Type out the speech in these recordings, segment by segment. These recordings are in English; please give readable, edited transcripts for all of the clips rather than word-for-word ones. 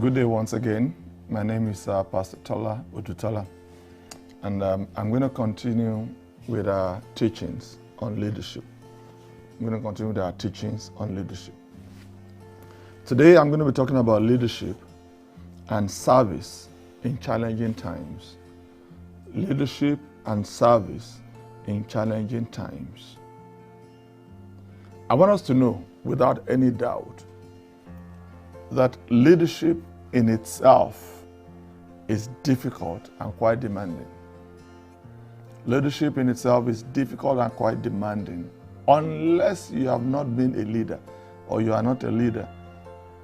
Good day once again. My name is Pastor Tola, Odutola, and I'm going to continue with our teachings on leadership. Today I'm going to be talking about leadership and service in challenging times. Leadership and service in challenging times. I want us to know without any doubt that leadership in itself is difficult and quite demanding. Leadership in itself is difficult and quite demanding. Unless you have not been a leader or you are not a leader,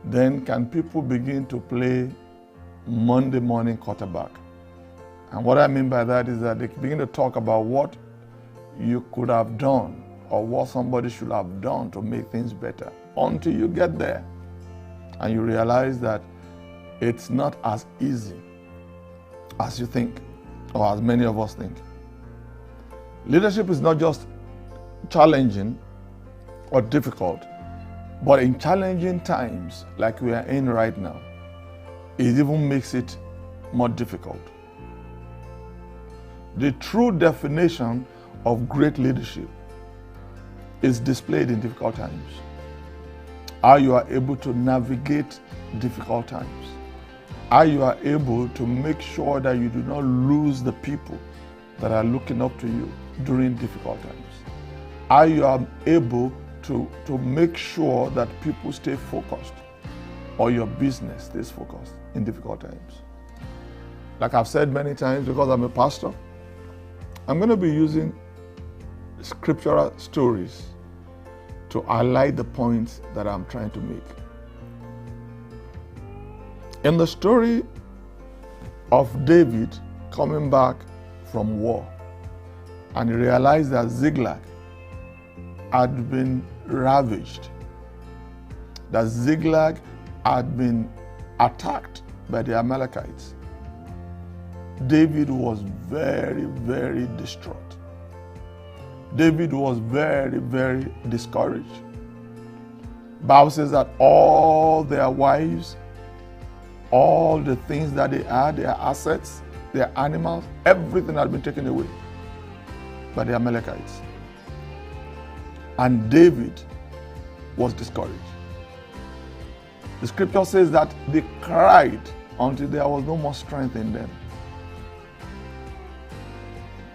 then can people begin to play Monday morning quarterback. And what I mean by that is that they begin to talk about what you could have done or what somebody should have done to make things better until you get there. And you realize that it's not as easy as you think, or as many of us think. Leadership is not just challenging or difficult, but in challenging times like we are in right now, it even makes it more difficult. The true definition of great leadership is displayed in difficult times. How you are able to navigate difficult times. How you are able to make sure that you do not lose the people that are looking up to you during difficult times. How you are able to make sure that people stay focused or your business stays focused in difficult times. Like I've said many times, because I'm a pastor, I'm going to be using scriptural stories to highlight the points that I'm trying to make. In the story of David coming back from war, and he realized that Ziklag had been ravaged, that Ziklag had been attacked by the Amalekites, David was very, very distraught. David was very, very discouraged. Bible says that all their wives, all the things that they had, their assets, their animals, everything had been taken away by the Amalekites. And David was discouraged. The scripture says that they cried until there was no more strength in them.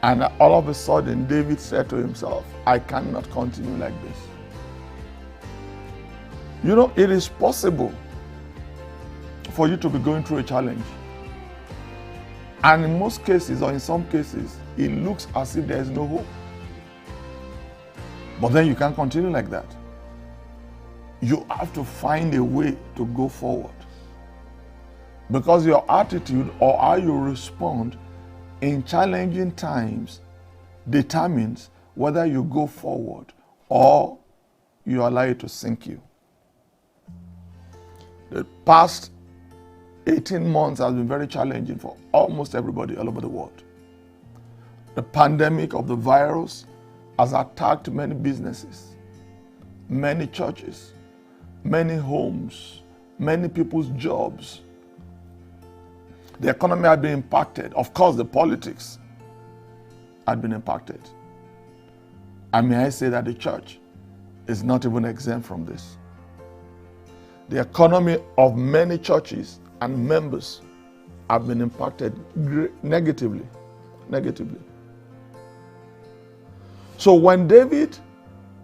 And all of a sudden, David said to himself, I cannot continue like this. You know, it is possible for you to be going through a challenge. And in most cases, or in some cases, it looks as if there is no hope. But then you can't continue like that. You have to find a way to go forward. Because your attitude or how you respond in challenging times determines whether you go forward or you allow it to sink you. The past 18 months has been very challenging for almost everybody all over the world. The pandemic of the virus has attacked many businesses, many churches, many homes, many people's jobs. The economy had been impacted. Of course, the politics had been impacted. And may I say that the church is not even exempt from this. The economy of many churches and members have been impacted negatively. So when David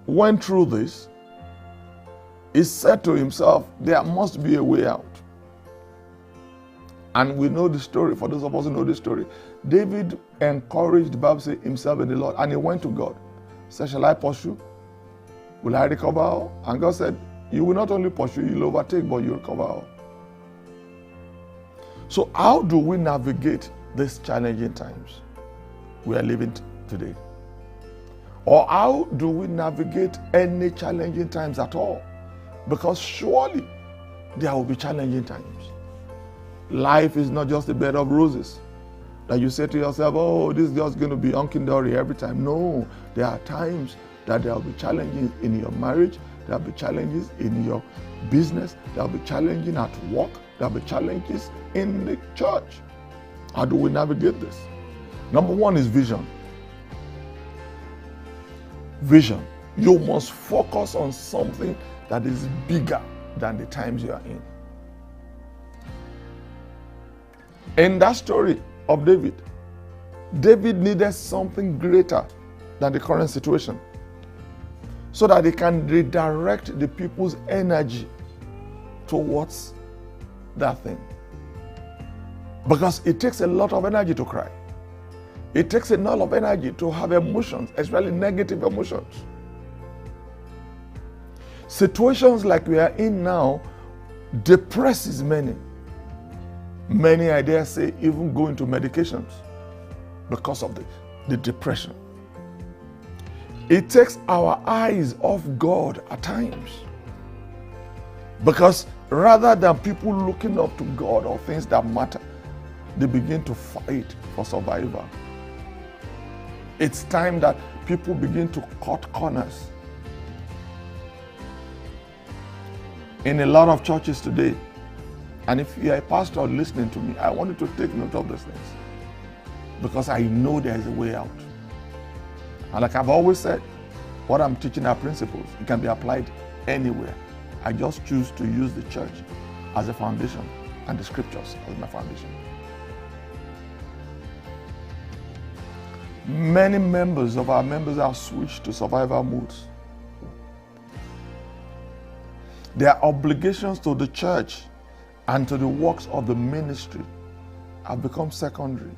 went through this, he said to himself, there must be a way out. And we know the story. For those of us who know the story, David encouraged, the Bible says, himself in the Lord. And he went to God. He said, shall I pursue? Will I recover all? And God said, you will not only pursue, you'll overtake, but you'll recover all. So how do we navigate these challenging times we are living today? Or how do we navigate any challenging times at all? Because surely there will be challenging times. Life is not just a bed of roses that you say to yourself, oh, this is just going to be hunky-dory every time. No, there are times that there will be challenges in your marriage, there will be challenges in your business, there will be challenges at work, There will be challenges in the church. How do we navigate this? Number one is vision. Vision. You must focus on something that is bigger than the times you are in. In that story of David, David needed something greater than the current situation so that he can redirect the people's energy towards that thing. Because it takes a lot of energy to cry. It takes a lot of energy to have emotions, especially negative emotions. Situations like we are in now depresses many. Many, I dare say, even go into medications because of the depression. It takes our eyes off God at times. Because rather than people looking up to God or things that matter, they begin to fight for survival. It's time that people begin to cut corners. In a lot of churches today, and if you're a pastor listening to me, I want you to take note of these things, because I know there is a way out. And like I've always said, what I'm teaching are principles. It can be applied anywhere. I just choose to use the church as a foundation and the scriptures as my foundation. Many members of our members have switched to survival modes. Their obligations to the church and to the works of the ministry have become secondary.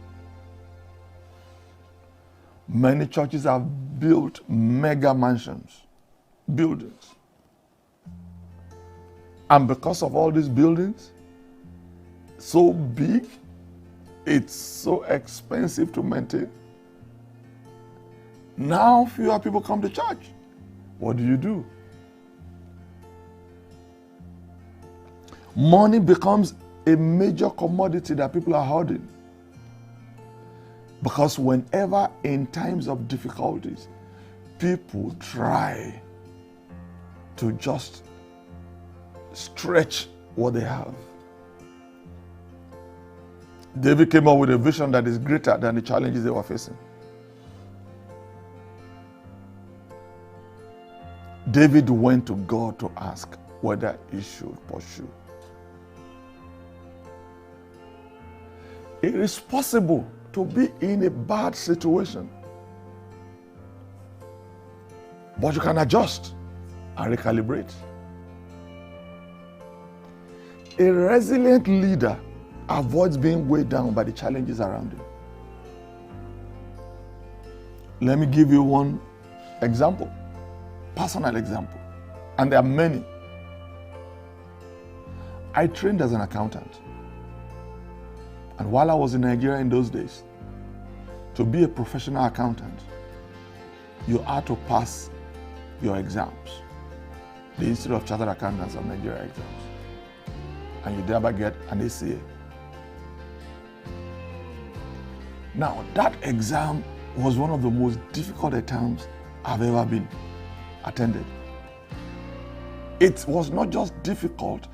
Many churches have built mega mansions, buildings. And because of all these buildings, so big, it's so expensive to maintain. Now fewer people come to church. What do? Money becomes a major commodity that people are hoarding. Because whenever in times of difficulties, people try to just stretch what they have. David came up with a vision that is greater than the challenges they were facing. David went to God to ask whether he should pursue. It is possible to be in a bad situation, but you can adjust and recalibrate. A resilient leader avoids being weighed down by the challenges around him. Let me give you one example, personal example, and there are many. I trained as an accountant. And while I was in Nigeria in those days, to be a professional accountant, you had to pass your exams, the Institute of Chartered Accountants of Nigeria exams, and you thereby get an ACA. Now, that exam was one of the most difficult exams I've ever been attended. It was not just difficult,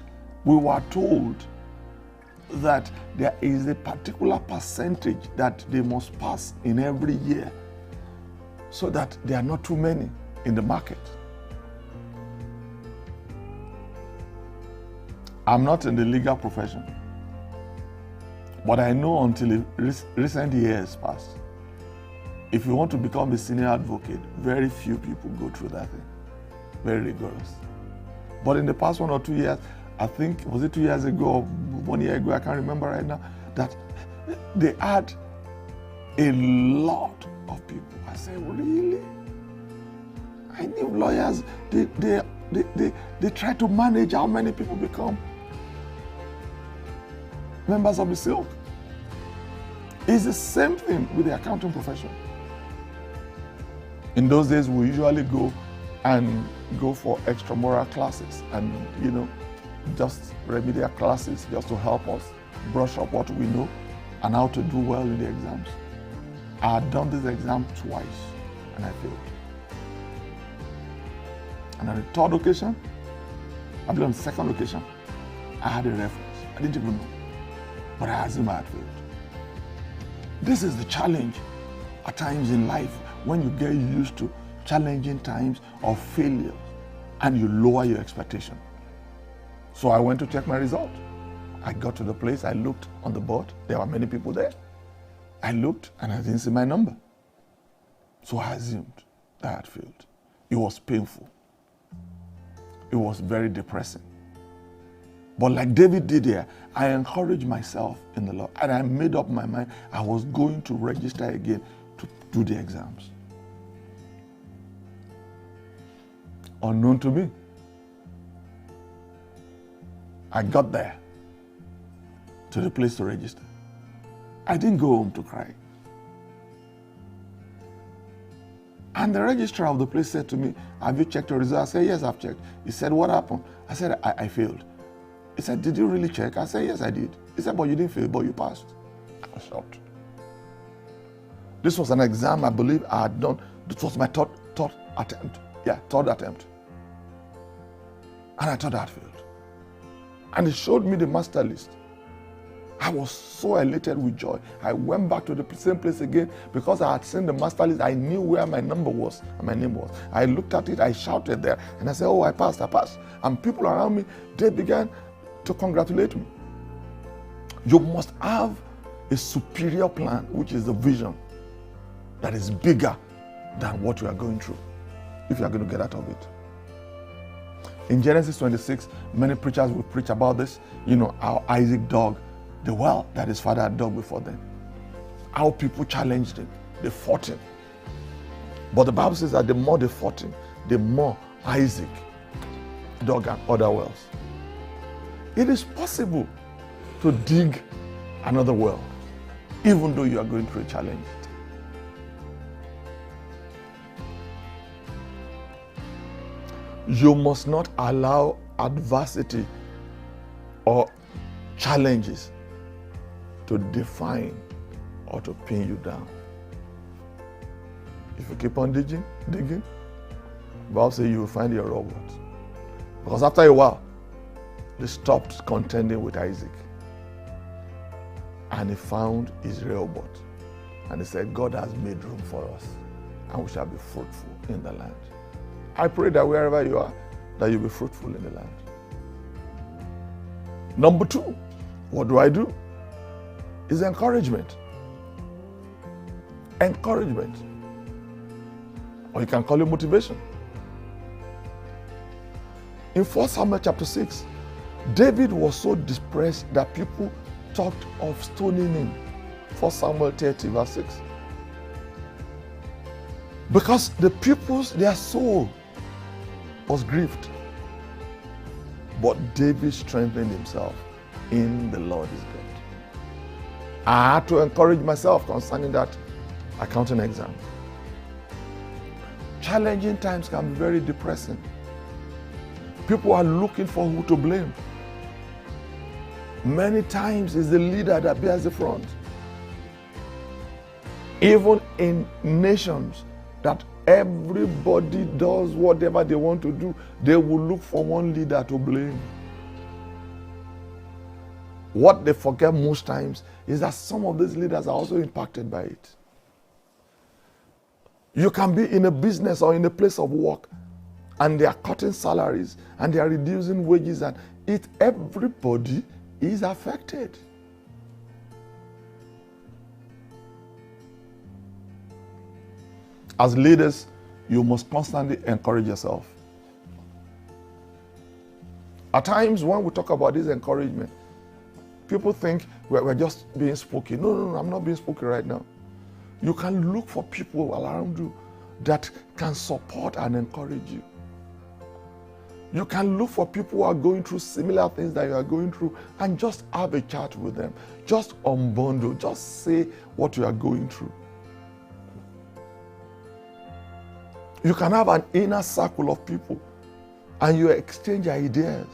we were told that there is a particular percentage that they must pass in every year so that there are not too many in the market. I'm not in the legal profession, but I know until recent years past, if you want to become a senior advocate, very few people go through that thing. Very rigorous. But in the past 1 or 2 years, I think, was it 2 years ago or 1 year ago, I can't remember right now, that they had a lot of people. I said, really? I knew lawyers, they try to manage how many people become members of the silk. It's the same thing with the accounting profession. In those days, we usually go for extramural classes and, just remedial classes just to help us brush up what we know and how to do well in the exams. I had done this exam twice and I failed. And on the third occasion, on the second occasion, I had a reference. I I didn't even know. But I assumed I had failed. This is the challenge at times in life when you get used to challenging times of failure and you lower your expectation. So I went to check my result. I got to the place, I looked on the board. There were many people there. I looked and I didn't see my number. So I assumed that I had failed. It was painful. It was very depressing. But like David did here, I encouraged myself in the Lord and I made up my mind I was going to register again to do the exams. Unknown to me, I got there to the place to register. I didn't go home to cry. And the registrar of the place said to me, have you checked your result? I said, yes, I've checked. He said, what happened? I said, I failed. He said, did you really check? I said, yes, I did. He said, but you didn't fail, but you passed. I was shocked. This was an exam I believe I had done. This was my third attempt. Yeah, third attempt. And I thought I had failed. And he showed me the master list. I was so elated with joy. I went back to the same place again because I had seen the master list. I knew where my number was and my name was. I looked at it, I shouted there, and I said, oh, I passed. And people around me, they began to congratulate me. You must have a superior plan, which is the vision that is bigger than what you are going through, if you are going to get out of it. In Genesis 26, many preachers will preach about this. You know, how Isaac dug the well that his father had dug before them. How people challenged him. They fought him. But the Bible says that the more they fought him, the more Isaac dug other wells. It is possible to dig another well, even though you are going through a challenge. You must not allow adversity or challenges to define or to pin you down. If you keep on digging, the Bible says you will find your reward. Because after a while, they stopped contending with Isaac. And he found his reward. And he said, God has made room for us, and we shall be fruitful in the land. I pray that wherever you are, that you'll be fruitful in the land. Number 2, what do? Is encouragement. Encouragement. Or you can call it motivation. In 1 Samuel chapter 6, David was so depressed that people talked of stoning him. 1 Samuel 30 verse 6. Because the people's, their soul was grieved. But David strengthened himself in the Lord his God. I had to encourage myself concerning that accounting exam. Challenging times can be very depressing. People are looking for who to blame. Many times it's the leader that bears the front. Even in nations that everybody does whatever they want to do, they will look for one leader to blame. What they forget most times is that some of these leaders are also impacted by it. You can be in a business or in a place of work and they are cutting salaries and they are reducing wages, and everybody is affected. As leaders, you must constantly encourage yourself. At times when we talk about this encouragement, people think we're just being spooky. No, I'm not being spooky right now. You can look for people around you that can support and encourage you. You can look for people who are going through similar things that you are going through and just have a chat with them. Just unbundle, just say what you are going through. You can have an inner circle of people and you exchange ideas.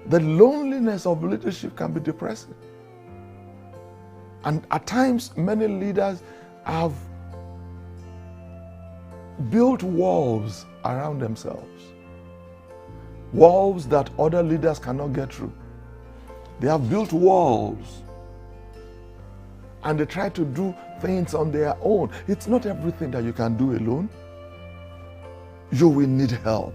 The loneliness of leadership can be depressing. And at times, many leaders have built walls around themselves. Walls that other leaders cannot get through. They have built walls and they try to do things on their own. It's not everything that you can do alone. You will need help.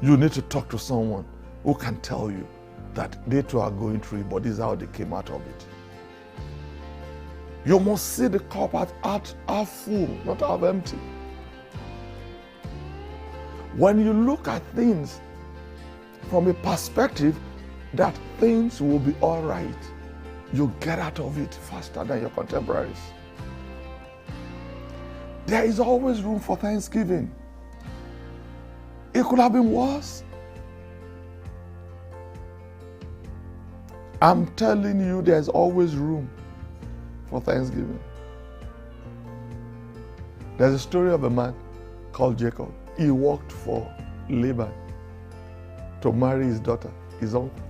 You need to talk to someone who can tell you that they too are going through it, but this is how they came out of it. You must see the cup half full, not half empty. When you look at things from a perspective that things will be all right, you get out of it faster than your contemporaries. There is always room for thanksgiving. It could have been worse. I'm telling you, there's always room for thanksgiving. There's a story of a man called Jacob. He worked for Laban to marry his daughter, his uncle.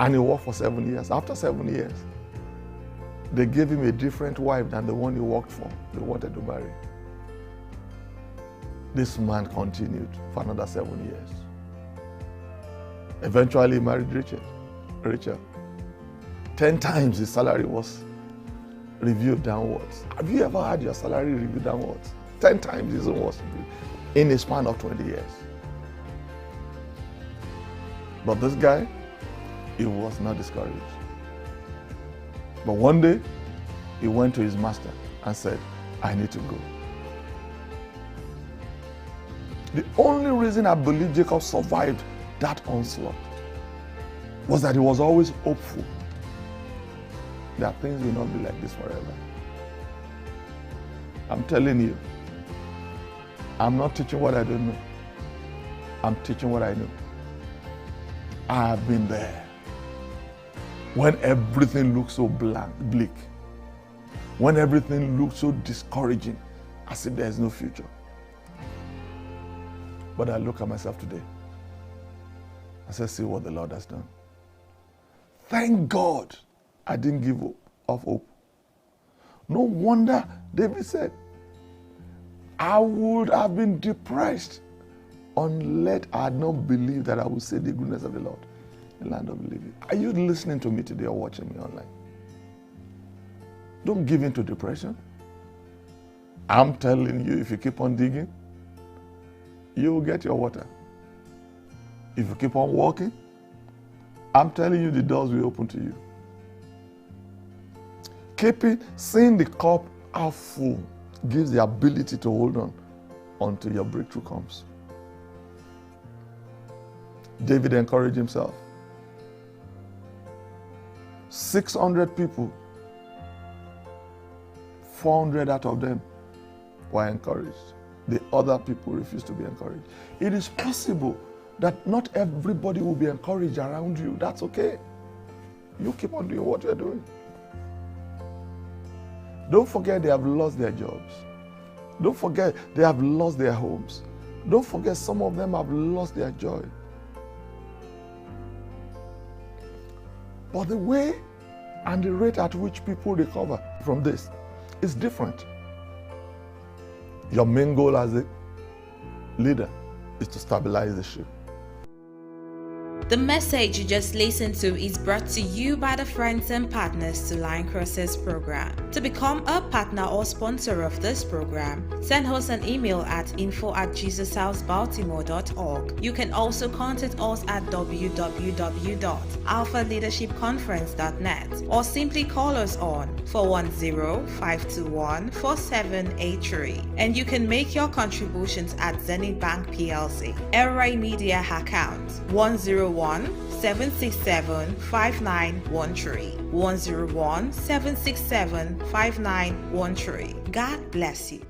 And he worked for 7 years. After 7 years, they gave him a different wife than the one he worked for. They wanted to marry. This man continued for another 7 years. Eventually, he married Rachel. 10 times his salary was reviewed downwards. Have you ever had your salary reviewed downwards? 10 times his own was reviewed in a span of 20 years. But this guy, he was not discouraged. But one day, he went to his master and said, I need to go. The only reason I believe Jacob survived that onslaught was that he was always hopeful that things will not be like this forever. I'm telling you, I'm not teaching what I don't know. I'm teaching what I know. I have been there. When everything looks so bleak, when everything looks so discouraging, as if there's no future. But I look at myself today. I say, see what the Lord has done. Thank God I didn't give up hope. No wonder David said, I would have been depressed unless I had not believed that I would see the goodness of the Lord in the land of the living. Are you listening to me today or watching me online? Don't give in to depression. I'm telling you, if you keep on digging, you will get your water. If you keep on walking, I'm telling you, the doors will open to you. Seeing the cup half full gives the ability to hold on until your breakthrough comes. David encouraged himself. 600 people, 400 out of them were encouraged. The other people refused to be encouraged. It is possible that not everybody will be encouraged around you. That's okay. You keep on doing what you're doing. Don't forget they have lost their jobs. Don't forget they have lost their homes. Don't forget some of them have lost their joy. But the way and the rate at which people recover from this is different. Your main goal as a leader is to stabilize the ship. The message you just listened to is brought to you by the friends and partners to Line Crossers program. To become a partner or sponsor of this program, send us an email at info@jesushousebaltimore.org. You can also contact us at www.alphaleadershipconference.net or simply call us on 410-521-4783. And you can make your contributions at Zenith Bank PLC, Elroy Media account 101-767-5913. 101-767-5913. God bless you.